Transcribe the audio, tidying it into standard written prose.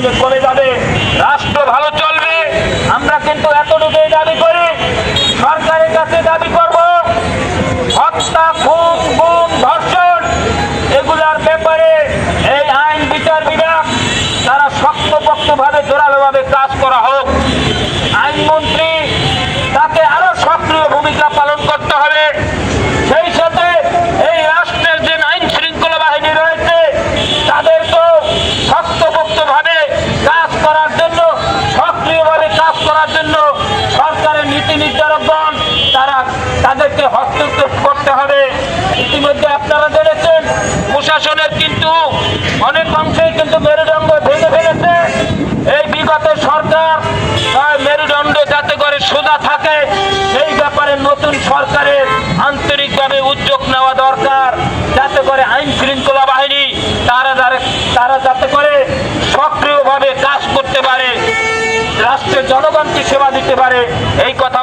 থেকে কমে যাবে, রাষ্ট্র ভালো চলবে। আমরা কিন্তু এতটুকুই দাবি করি, সরকারের কাছে দাবি করব, হত্যা, খুন, গুম, ধর্ষণ এগুলার ব্যাপারে এই আইন বিচার বিভাগ তারা শক্তপোক্তভাবে জোরালোভাবে কাজ করা হোক। আইনমন্ত্রী তাকে আরো সক্রিয় ভূমিকা পালন করতে হবে। সেই সাথে এই রাষ্ট্রের যে আইন শৃঙ্খলা বাহিনী রয়েছে তাদেরকেও শক্তপোক্তভাবে কাজ করার জন্য, সক্রিয়ভাবে কাজ করার জন্য সরকারের নীতি নির্ধারকগণ তাদেরকে হস্তক্ষেপ করতে হবে। ইতিমধ্যে আপনারা জেনেছেন প্রশাসনের কিন্তু অনেক অংশেই কিন্তু মেরুদণ্ড ভেঙে ফেলেছে। এই বিগত সরকার মেরুদণ্ড যাতে করে সোজা থাকে সেই ব্যাপারে নতুন সরকারের আন্তরিকভাবে উদ্যোগ নেওয়া দরকার, যাতে করে আইন শৃঙ্খলা বাহিনী তারা যাতে করে সক্রিয়ভাবে কাজ করতে পারে, রাষ্ট্রের জনগণকে সেবা দিতে পারে। এই কথা